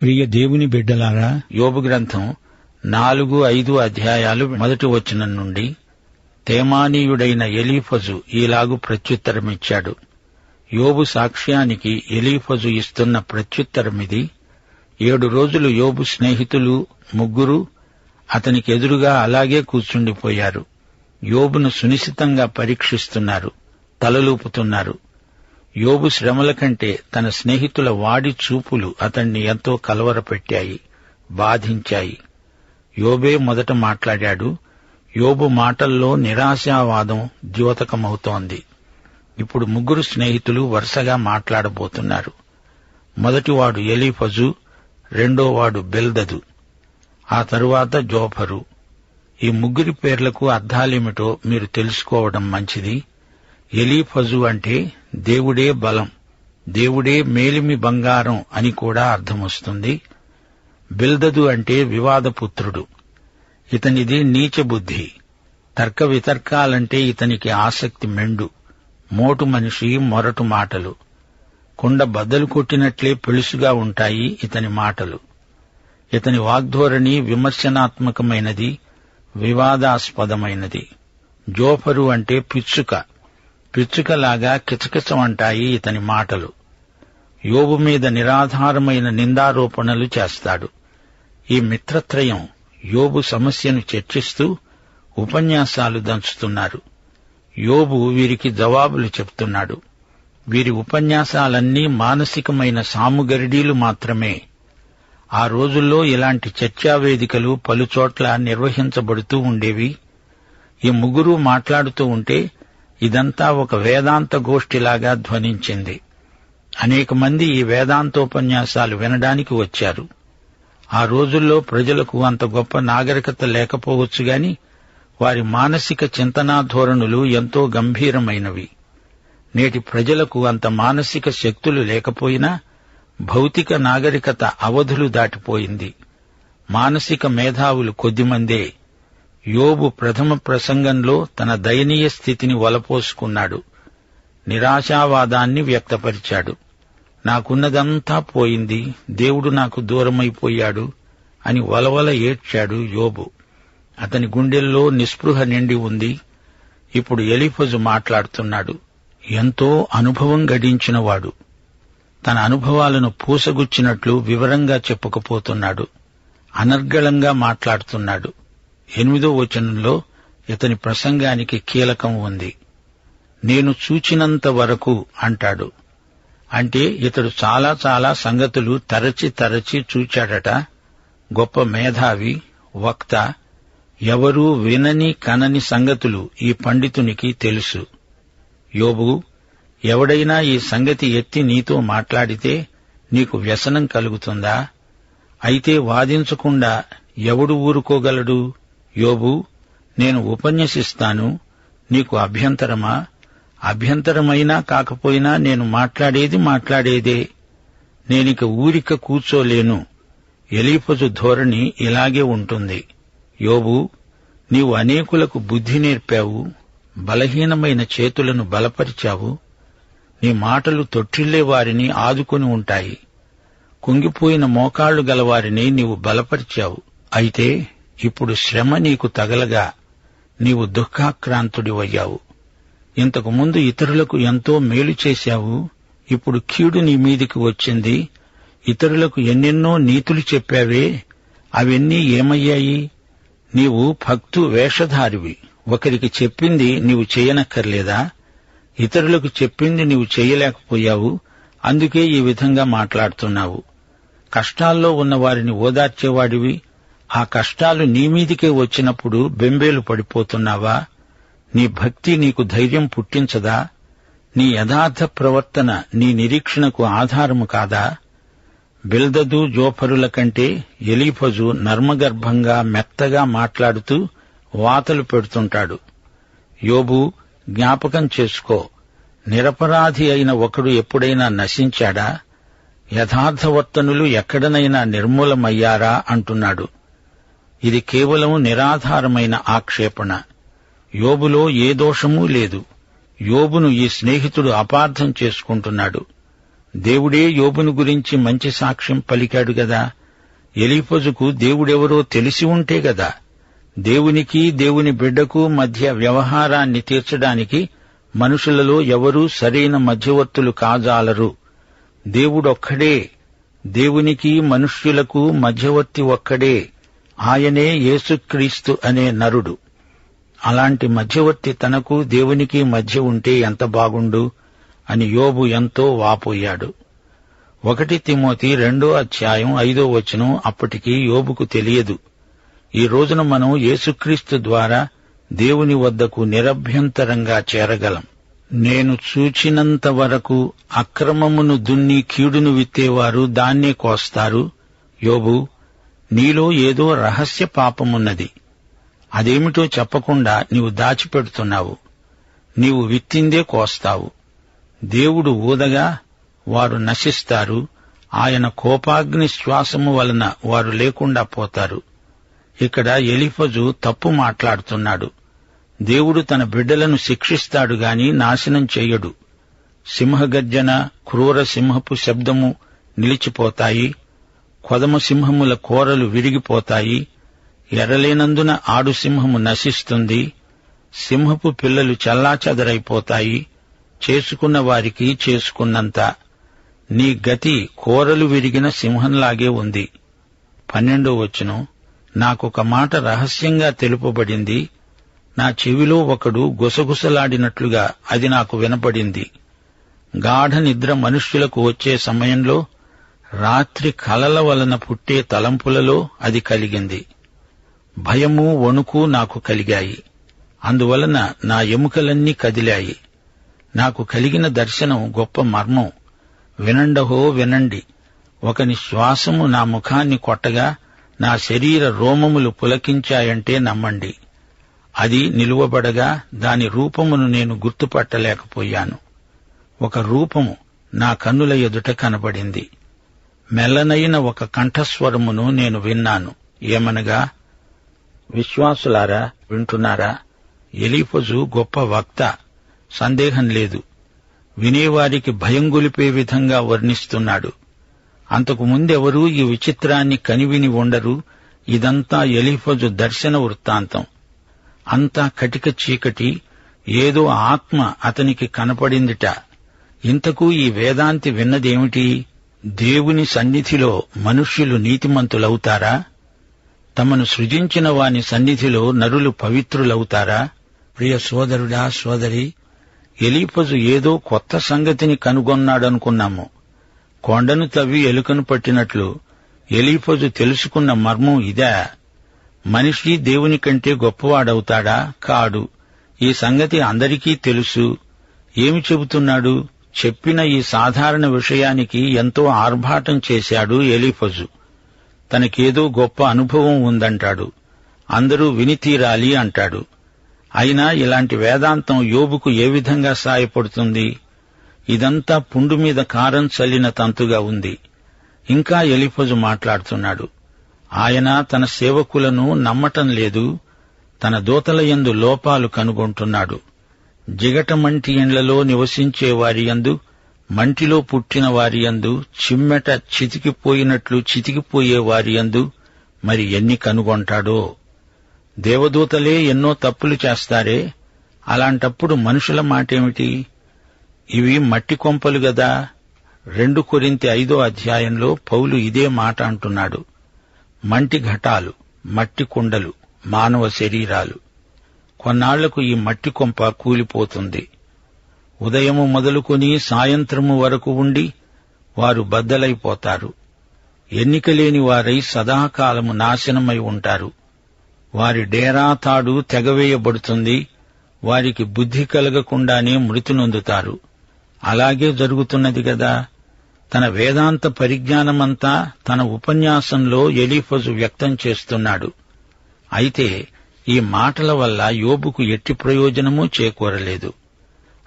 ప్రియ దేవుని బిడ్డలారా, యోబు గ్రంథం 4-5 అధ్యాయాలు 1 వచనం నుండి తేమానీయుడైన ఎలీఫజు ఈలాగు ప్రత్యుత్తరమిచ్చాడు. యోబు సాక్ష్యానికి ఎలీఫజు ఇస్తున్న ప్రత్యుత్తరమిది. 7 రోజులు యోబు స్నేహితులు 3 అతనికి ఎదురుగా అలాగే కూర్చుండిపోయారు. యోబును సునిశితంగా పరీక్షిస్తున్నారు, తలలూపుతున్నారు. యోబు శ్రమల కంటే తన స్నేహితుల వాడి చూపులు అతణ్ణి ఎంతో కలవరపెట్టాయి, బాధించాయి. యోబే మొదట మాట్లాడాడు. యోబు మాటల్లో నిరాశావాదం ద్యోతకమవుతోంది. ఇప్పుడు 3 స్నేహితులు వరుసగా మాట్లాడబోతున్నారు. మొదటివాడు ఎలీఫజు, రెండోవాడు బిల్దదు, ఆ తరువాత జోఫరు. ఈ 3 పేర్లకు అర్థాలేమిటో మీరు తెలుసుకోవడం మంచిది. ఎలీఫజు అంటే దేవుడే బలం, దేవుడే మేలిమి బంగారం అని కూడా అర్థమొస్తుంది. బిల్దదు అంటే వివాదపుత్రుడు. ఇతనిది నీచబుద్ధి. తర్క వితర్కాలంటే ఇతనికి ఆసక్తి మెండు. మోటు మనిషి, మొరటు మాటలు. కుండ బద్దలు కొట్టినట్లే పెళుసుగా ఉంటాయి ఇతని మాటలు. ఇతని వాగ్ధోరణి విమర్శనాత్మకమైనది, వివాదాస్పదమైనది. జోఫరు అంటే పిచ్చుక. పిచ్చుకలాగా కిచకిచమంటాయి ఇతని మాటలు. యోబు మీద నిరాధారమైన నిందారోపణలు చేస్తాడు. ఈ మిత్రత్రయం యోబు సమస్యను చర్చిస్తూ ఉపన్యాసాలు దంచుతున్నారు. యోబు వీరికి జవాబులు చెప్తున్నాడు. వీరి ఉపన్యాసాలన్నీ మానసికమైన సాముగరిడీలు మాత్రమే. ఆ రోజుల్లో ఇలాంటి చర్చావేదికలు పలుచోట్ల నిర్వహించబడుతూ ఉండేవి. ఈ 3 మాట్లాడుతూ ఉంటే ఇదంతా ఒక వేదాంత గోష్ఠిలాగా ధ్వనించింది. అనేక మంది ఈ వేదాంతోపన్యాసాలు వినడానికి వచ్చారు. ఆ రోజుల్లో ప్రజలకు అంత గొప్ప నాగరికత లేకపోవచ్చుగాని వారి మానసిక చింతనా ధోరణులు ఎంతో గంభీరమైనవి. నేటి ప్రజలకు అంత మానసిక శక్తులు లేకపోయినా భౌతిక నాగరికత అవధులు దాటిపోయింది. మానసిక మేధావులు కొద్దిమందే. యోబు ప్రథమ ప్రసంగంలో తన దయనీయ స్థితిని వలపోసుకున్నాడు. నిరాశావాదాన్ని వ్యక్తపరిచాడు. నాకున్నదంతా పోయింది, దేవుడు నాకు దూరమైపోయాడు అని వలవల ఏడ్చాడు యోబు. అతని గుండెల్లో నిస్పృహ నిండి ఉంది. ఇప్పుడు ఎలీఫజు మాట్లాడుతున్నాడు. ఎంతో అనుభవం గడించినవాడు. తన అనుభవాలను పూసగుచ్చినట్లు వివరంగా చెప్పుకుపోతున్నాడు. అనర్గళంగా మాట్లాడుతున్నాడు. 8వ వచనంలో ఇతని ప్రసంగానికి కీలకం ఉంది. నేను చూచినంత వరకు అంటాడు. అంటే ఇతడు చాలా చాలా సంగతులు తరచి చూచాడట. గొప్ప మేధావి, వక్త. ఎవరూ వినని కనని సంగతులు ఈ పండితునికి తెలుసు. యోబు, ఎవడైనా ఈ సంగతి ఎత్తి నీతో మాట్లాడితే నీకు వ్యసనం కలుగుతుందా? అయితే వాదించకుండా ఎవడు ఊరుకోగలడు? యోబు, నేను ఉపన్యసిస్తాను, నీకు అభ్యంతరమా? అభ్యంతరమైనా కాకపోయినా నేను మాట్లాడేదే. నేనిక ఊరిక కూర్చోలేను. ఎలీఫజు ధోరణి ఇలాగే ఉంటుంది. యోబు, నీవు అనేకులకు బుద్ధి నేర్పావు, బలహీనమైన చేతులను బలపరిచావు. నీ మాటలు తొట్టిల్లే వారిని ఆదుకొని ఉంటాయి. కుంగిపోయిన మోకాళ్లు గలవారిని నీవు బలపరిచావు. అయితే ఇప్పుడు శ్రమ నీకు తగలగా నీవు దుఃఖాక్రాంతుడివయ్యావు. ఇంతకు ముందు ఇతరులకు ఎంతో మేలు చేశావు, ఇప్పుడు కీడు నీ మీదికి వచ్చింది. ఇతరులకు ఎన్నెన్నో నీతులు చెప్పావే, అవన్నీ ఏమయ్యాయి? నీవు భక్తు వేషధారివి. ఒకరికి చెప్పింది నీవు చేయనక్కర్లేదా? ఇతరులకు చెప్పింది నీవు చేయలేకపోయావు, అందుకే ఈ విధంగా మాట్లాడుతున్నావు. కష్టాల్లో ఉన్న వారిని ఓదార్చేవాడివి. ఆ కష్టాలు నీమీదికే వచ్చినప్పుడు బెంబేలు పడిపోతున్నావా? నీ భక్తి నీకు ధైర్యం పుట్టించదా? నీ యథార్థ ప్రవర్తన నీ నిరీక్షణకు ఆధారము కాదా? బిల్దదు, జోఫరుల కంటే ఎలీఫజు నర్మగర్భంగా మెత్తగా మాట్లాడుతూ వాతలు పెడుతుంటాడు. యోబు, జ్ఞాపకం చేసుకో, నిరపరాధి అయిన ఒకడు ఎప్పుడైనా నశించాడా? యథార్థవర్తనులు ఎక్కడనైనా నిర్మూలమయ్యారా అంటున్నాడు. ఇది కేవలం నిరాధారమైన ఆక్షేపణ. యోబులో ఏ దోషమూ లేదు. యోబును ఈ స్నేహితుడు అపార్థం చేసుకుంటున్నాడు. దేవుడే యోబును గురించి మంచి సాక్ష్యం పలికాడు గదా. ఎలీఫజుకు దేవుడెవరో తెలిసి ఉంటే గదా. దేవునికి దేవుని బిడ్డకు మధ్య వ్యవహారాన్ని తీర్చడానికి మనుషులలో ఎవరూ సరైన మధ్యవర్తులు కాజాలరు. దేవుడొక్కడే, దేవునికి మనుష్యులకు మధ్యవర్తి ఒక్కడే. ఆయనే యేసుక్రీస్తు అనే నరుడు. అలాంటి మధ్యవర్తి తనకు దేవునికి మధ్య ఉంటే ఎంత బాగుండు అని యోబు ఎంతో వాపోయాడు. 1 తిమోతి 2:5 అప్పటికి యోబుకు తెలియదు. ఈ రోజున మనం యేసుక్రీస్తు ద్వారా దేవుని వద్దకు నిరభ్యంతరంగా చేరగలం. నేను చూచినంత వరకు అక్రమమును దున్ని కీడును విత్తేవారు దాన్నే కోస్తారు. యోబు, నీలో ఏదో రహస్య పాపమున్నది. అదేమిటో చెప్పకుండా నీవు దాచిపెడుతున్నావు. నీవు విత్తిందే కోస్తావు. దేవుడు ఊదగా వారు నశిస్తారు. ఆయన కోపాగ్ని శ్వాసము వలన వారు లేకుండా పోతారు. ఇక్కడ ఎలీఫజు తప్పు మాట్లాడుతున్నాడు. దేవుడు తన బిడ్డలను శిక్షిస్తాడు గాని నాశనం చెయ్యడు. సింహగర్జన, క్రూర సింహపు శబ్దము నిలిచిపోతాయి. కొదమ సింహముల కోరలు విరిగిపోతాయి. ఎరలేనందున ఆడు సింహము నశిస్తుంది. సింహపు పిల్లలు చెల్లాచెదరైపోతాయి. చేసుకున్న వారికి చేసుకున్నంత. నీ గతి కోరలు విరిగిన సింహంలాగే ఉంది. 12 నాకొక మాట రహస్యంగా తెలుపబడింది. నా చెవిలో ఒకడు గుసగుసలాడినట్లుగా అది నాకు వినపడింది. గాఢ నిద్ర మనుష్యులకు వచ్చే సమయంలో రాత్రి కలల వలన పుట్టే తలంపులలో అది కలిగింది. భయము, వణుకు నాకు కలిగాయి. అందువలన నా ఎముకలన్నీ కదిలాయి. నాకు కలిగిన దర్శనం గొప్ప మర్మం. వినండహో వినండి. ఒకని శ్వాసము నా ముఖాన్ని కొట్టగా నా శరీర రోమములు పులకించాయంటే నమ్మండి. అది నిలువబడగా దాని రూపమును నేను గుర్తుపట్టలేకపోయాను. ఒక రూపము నా కన్నుల ఎదుట కనబడింది. మెల్లనైన ఒక కంఠస్వరమును నేను విన్నాను. ఏమనగా, విశ్వాసులారా వింటున్నారా? ఎలీఫజు గొప్ప వక్త, సందేహం లేదు. వినేవారికి భయం గొలిపే విధంగా వర్ణిస్తున్నాడు. అంతకు ముందెవరూ ఈ విచిత్రాన్ని కనివిని ఉండరు. ఇదంతా ఎలీఫజు దర్శన వృత్తాంతం. అంతా కటిక చీకటి. ఏదో ఆత్మ అతనికి కనపడిందిట. ఇంతకు ఈ వేదాంతి విన్నదేమిటి? దేవుని సన్నిధిలో మనుష్యులు నీతిమంతులవుతారా? తమను సృజించిన వాని సన్నిధిలో నరులు పవిత్రులవుతారా? ప్రియ సోదరుడా, సోదరి, ఎలీఫజు ఏదో కొత్త సంగతిని కనుగొన్నాడనుకున్నాము. కొండను తవ్వి ఎలుకను పట్టినట్లు ఎలీఫజు తెలుసుకున్న మర్మం ఇదా? మనిషి దేవుని కంటే గొప్పవాడవుతాడా? కాడు. ఈ సంగతి అందరికీ తెలుసు. ఏమి చెబుతున్నాడు? చెప్పిన ఈ సాధారణ విషయానికి ఎంతో ఆర్భాటం చేశాడు ఎలీఫజు. తనకేదో గొప్ప అనుభవం ఉందంటాడు. అందరూ విని తీరాలి అంటాడు. అయినా ఇలాంటి వేదాంతం యోబుకు ఏ విధంగా సాయపడుతుంది? ఇదంతా పుండు మీద కారం చల్లిన తంతుగా ఉంది. ఇంకా ఎలీఫజు మాట్లాడుతున్నాడు. ఆయన తన సేవకులను నమ్మటం లేదు. తన దూతల యందు లోపాలు కనుగొంటున్నాడు. జిగటమంటి ఇండ్లలో నివసించే వారి యందు, మంటిలో పుట్టిన వారి యందు, చిమ్మెట చితికిపోయినట్లు చితికిపోయే వారి యందు మరి ఎన్ని కనుగొంటాడో. దేవదూతలే ఎన్నో తప్పులు చేస్తారే, అలాంటప్పుడు మనుషుల మాటేమిటి? ఇవి మట్టి కొంపలు గదా. 2 కొరింథీ 5 పౌలు ఇదే మాట అంటున్నాడు. మంటి ఘటాలు, మట్టి కుండలు మానవ శరీరాలు. కొన్నాళ్లకు ఈ మట్టి కొంప కూలిపోతుంది. ఉదయము మొదలుకొని సాయంత్రము వరకు ఉండి వారు బద్దలైపోతారు. ఎన్నికలేని వారై సదాకాలము నాశనమై ఉంటారు. వారి డేరా తాడు తెగవేయబడుతుంది. వారికి బుద్ధి కలగకుండానే మృతి నొందుతారు. అలాగే జరుగుతున్నది గదా. తన వేదాంత పరిజ్ఞానమంతా తన ఉపన్యాసంలో ఎలీఫజు వ్యక్తం చేస్తున్నాడు. అయితే ఈ మాటల వల్ల యోబుకు ఎట్టి ప్రయోజనమూ చేకూరలేదు.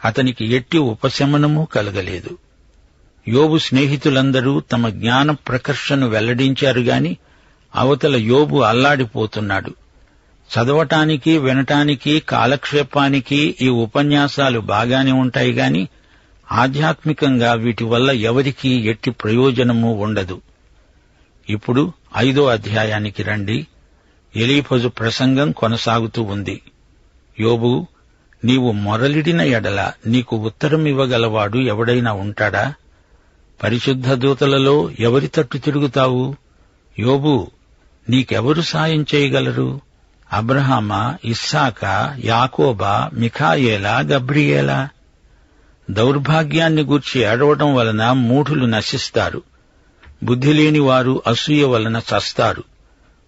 అతనికి ఎట్టి ఉపశమనమూ కలగలేదు. యోబు స్నేహితులందరూ తమ జ్ఞాన ప్రకర్షను వెల్లడించారు గాని అవతల యోబు అల్లాడిపోతున్నాడు. చదవటానికి, వినటానికి, కాలక్షేపానికి ఈ ఉపన్యాసాలు బాగానే ఉంటాయి గాని ఆధ్యాత్మికంగా వీటి వల్ల ఎవరికీ ఎట్టి ప్రయోజనమూ ఉండదు. ఇప్పుడు 5వ అధ్యాయానికి రండి. ఎలీఫజు ప్రసంగం కొనసాగుతూ ఉంది. యోబు, నీవు మొరలిడిన ఎడల నీకు ఉత్తరమివ్వగలవాడు ఎవడైనా ఉంటాడా? పరిశుద్ధ దూతలలో ఎవరి తట్టు తిరుగుతావు? యోబు, నీకెవరు సాయం చేయగలరు? అబ్రహామా, ఇస్సాకా, యాకోబా, మిఖాయేలా, గబ్రియేలా? దౌర్భాగ్యాన్ని గూర్చి ఏడవడం వలన మూఢులు నశిస్తారు. బుద్ధిలేని వారు అసూయ వలన చస్తారు.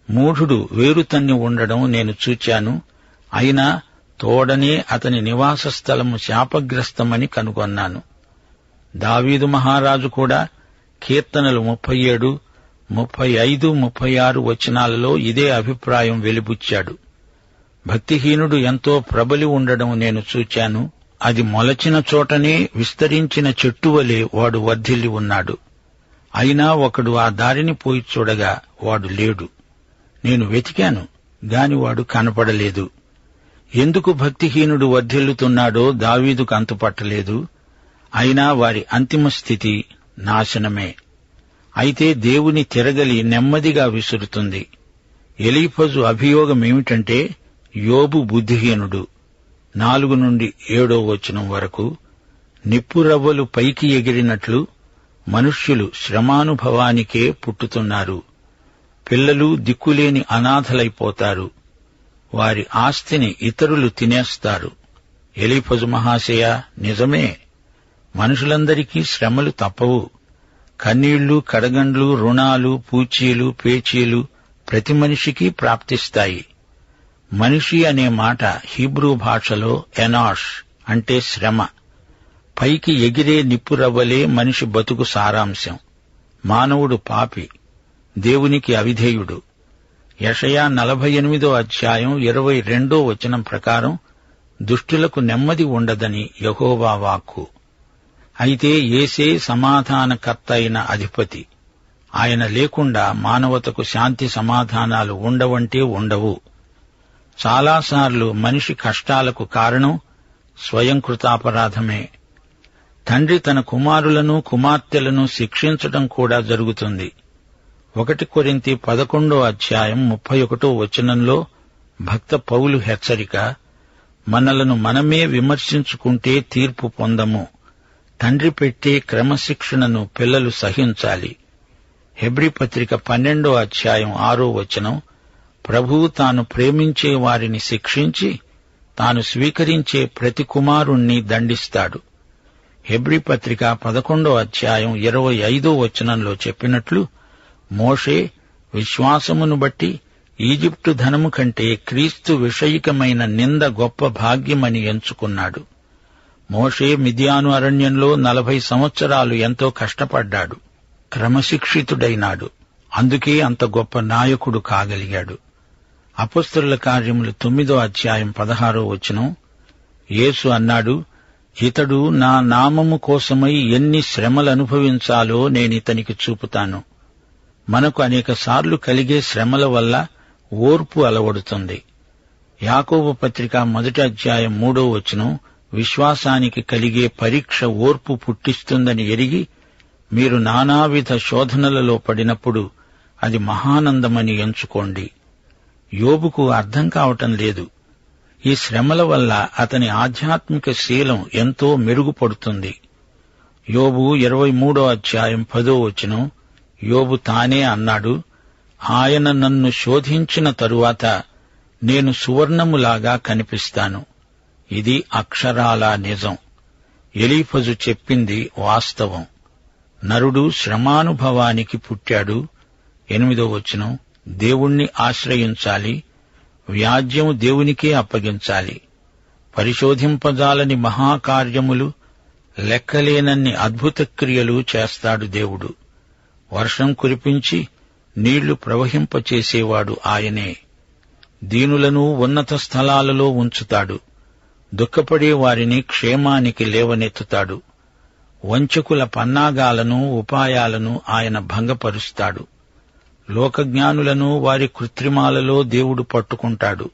మూఢుడు వేరుతన్ని ఉండడం నేను చూచాను. అయినా తోడనే అతని నివాస స్థలము శాపగ్రస్తమని కనుగొన్నాను. దావీదు మహారాజు కూడా కీర్తనలు 37, 35, 36 వచనాలలో ఇదే అభిప్రాయం వెలిబుచ్చాడు. భక్తిహీనుడు ఎంతో ప్రబలి ఉండడం నేను చూచాను. అది మొలచిన చోటనే విస్తరించిన చెట్టువలే వాడు వర్ధిల్లి ఉన్నాడు. అయినా ఒకడు ఆ దారిని పోయి చూడగా వాడు లేడు. నేను వెతికాను గాని వాడు కనపడలేదు. ఎందుకు భక్తిహీనుడు వర్ధిల్లుతున్నాడో దావీదుకు అంతుపట్టలేదు. అయినా వారి అంతిమ స్థితి నాశనమే. అయితే దేవుని తిరగలి నెమ్మదిగా విసురుతుంది. ఎలీఫజు అభియోగమేమిటంటే, యోబు బుద్ధిహీనుడు. 4 నుండి 7వ వచనం వరకు, నిప్పురవ్వలు పైకి ఎగిరినట్లు మనుష్యులు శ్రమానుభవానికే పుట్టుతున్నారు. పిల్లలు దిక్కులేని అనాథలైపోతారు. వారి ఆస్తిని ఇతరులు తినేస్తారు. ఎలీఫజు మహాశయ, నిజమే, మనుషులందరికీ శ్రమలు తప్పవు. కన్నీళ్లు, కడగండ్లు, రుణాలు, పూచీలు, పేచీలు ప్రతి మనిషికి ప్రాప్తిస్తాయి. మనిషి అనే మాట హీబ్రూ భాషలో ఎనాష్ అంటే శ్రమ. పైకి ఎగిరే నిప్పురవ్వలే మనిషి బతుకు సారాంశం. మానవుడు పాపి, దేవునికి అవిధేయుడు. యెషయా 48వ అధ్యాయం 22వ వచనం ప్రకారం దుష్టులకు నెమ్మది ఉండదని యెహోవా వాక్కు. అయితే యేసే సమాధానకర్త అయిన అధిపతి. ఆయన లేకుండా మానవతకు శాంతి సమాధానాలు ఉండవంటే ఉండవు. చాలాసార్లు మనిషి కష్టాలకు కారణం స్వయం కృతాపరాధమే. తండ్రి తన కుమారులను కుమార్తెలను శిక్షించడం కూడా జరుగుతుంది. 1 కొరింథీ 11వ అధ్యాయం 31వ వచనంలో భక్త పౌలు హెచ్చరిక, మనలను మనమే విమర్శించుకుంటే తీర్పు పొందము. తండ్రి పెట్టే క్రమశిక్షణను పిల్లలు సహించాలి. హెబ్రీ పత్రిక 12వ అధ్యాయం 6వ వచనం, ప్రభువు తాను ప్రేమించే వారిని శిక్షించి తాను స్వీకరించే ప్రతి కుమారుణ్ణి దండిస్తాడు. హెబ్రీ పత్రిక 11వ అధ్యాయం 25వ వచనంలో చెప్పినట్లు, మోషే విశ్వాసమును బట్టి ఈజిప్టు ధనము కంటే క్రీస్తు విషయికమైన నింద గొప్ప భాగ్యమని ఎంచుకున్నాడు. మోషే మిద్యాను అరణ్యంలో 40 సంవత్సరాలు ఎంతో కష్టపడ్డాడు. క్రమశిక్షితుడైనాడు. అందుకే అంత గొప్ప నాయకుడు కాగలిగాడు. అపొస్తలుల కార్యములు 9వ అధ్యాయం 16వ వచనం, యేసు అన్నాడు, ఇతడు నా నామము కోసమై ఎన్ని శ్రమలనుభవించాలో నేనితనికి చూపుతాను. మనకు అనేకసార్లు కలిగే శ్రమల వల్ల ఓర్పు అలవడుతుంది. యాకోబు పత్రిక 1వ అధ్యాయం 3వ వచనం, విశ్వాసానికి కలిగే పరీక్ష ఓర్పు పుట్టిస్తుందని ఎరిగి మీరు నానావిధ శోధనలలో పడినప్పుడు అది మహానందమని ఎంచుకోండి. యోబుకు అర్థం కావటం లేదు. ఈ శ్రమల వల్ల అతని ఆధ్యాత్మిక శీలం ఎంతో మెరుగుపడుతుంది. యోబు 23వ అధ్యాయం 10వ వచనం, యోబు తానే అన్నాడు, ఆయన నన్ను శోధించిన తరువాత నేను సువర్ణములాగా కనిపిస్తాను. ఇది అక్షరాలా నిజం. ఎలీఫజు చెప్పింది వాస్తవం. నరుడు శ్రమానుభవానికి పుట్టాడు. 8వ వచనం, దేవుణ్ణి ఆశ్రయించాలి, వ్యాజ్యం దేవునికే అప్పగించాలి. పరిశోధింపజాలని మహాకార్యములు, లెక్కలేనన్ని అద్భుత క్రియలు చేస్తాడు దేవుడు. వర్షం కురిపించి నీళ్లు ప్రవహింపచేసేవాడు ఆయనే. దీనులను ఉన్నత స్థలాలలో ఉంచుతాడు. దుఃఖపడే వారిని క్షేమానికి లేవనెత్తుతాడు. వంచకుల పన్నాగాలను ఉపాయాలను ఆయన భంగపరుస్తాడు. లోకజ్ఞానులను వారి కృత్రిమాలలో దేవుడు పట్టుకుంటాడు.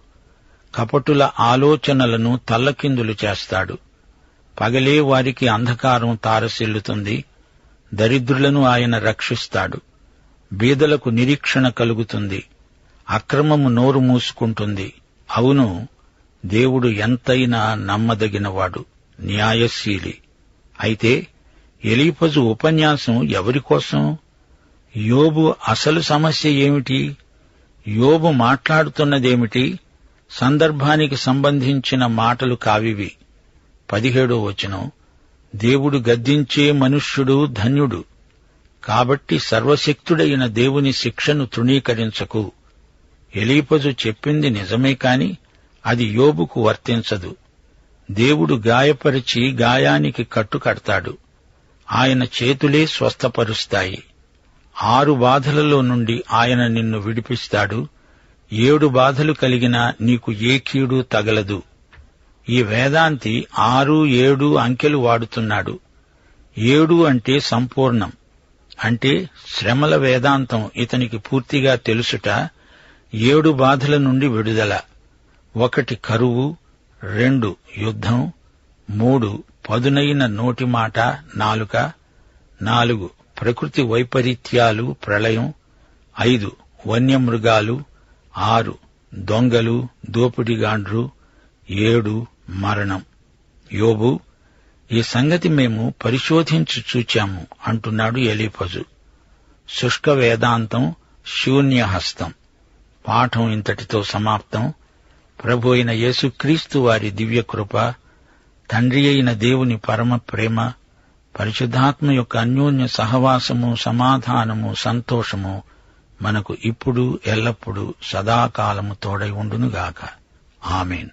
కపటుల ఆలోచనలను తల్లకిందులు చేస్తాడు. పగలే వారికి అంధకారం తారసిల్లుతుంది. దరిద్రులను ఆయన రక్షిస్తాడు. బీదలకు నిరీక్షణ కలుగుతుంది. అక్రమము నోరు మూసుకుంటుంది. అవును, దేవుడు ఎంతైనా నమ్మదగినవాడు, న్యాయశీలి. అయితే ఎలీఫజు ఉపన్యాసం ఎవరికోసం? యోబు అసలు సమస్య ఏమిటి? యోబు మాట్లాడుతున్నదేమిటి? సందర్భానికి సంబంధించిన మాటలు కావివి. 17వ వచనం, దేవుడు గద్దించే మనుష్యుడు ధన్యుడు. కాబట్టి సర్వశక్తుడైన దేవుని శిక్షను తృణీకరించకు. ఎలీఫజు చెప్పింది నిజమే కాని అది యోబుకు వర్తించదు. దేవుడు గాయపరిచి గాయానికి కట్టుకడతాడు. ఆయన చేతులే స్వస్థపరుస్తాయి. 6 బాధలలో నుండి ఆయన నిన్ను విడిపిస్తాడు. 7 బాధలు కలిగినా నీకు ఏ కీడు తగలదు. ఈ వేదాంతి 6, 7 అంకెలు వాడుతున్నాడు. 7 అంటే సంపూర్ణం, అంటే శ్రమల వేదాంతం ఇతనికి పూర్తిగా తెలుసుట. 7 బాధల నుండి విడుదల. 1 కరువు, 2 యుద్ధం, 3 పదునైన నోటి మాట నాలుక, 4 ప్రకృతి వైపరీత్యాలు ప్రళయం, 5 వన్యమృగాలు, 6 దొంగలు దోపిడిగాండ్రు, 7 మరణం. యోబు, ఈ సంగతి మేము పరిశోధించి చూచాము అంటున్నాడు ఎలీఫజు. శుష్క వేదాంతం, శూన్యహస్తం. పాఠం ఇంతటితో సమాప్తం. ప్రభు అయిన యేసుక్రీస్తు వారి దివ్యకృప, తండ్రి అయిన దేవుని పరమ ప్రేమ, పరిశుద్ధాత్మ యొక్క అన్యోన్య సహవాసము, సమాధానము, సంతోషము మనకు ఇప్పుడు ఎల్లప్పుడూ సదాకాలము తోడై ఉండునుగాక. ఆమేన్.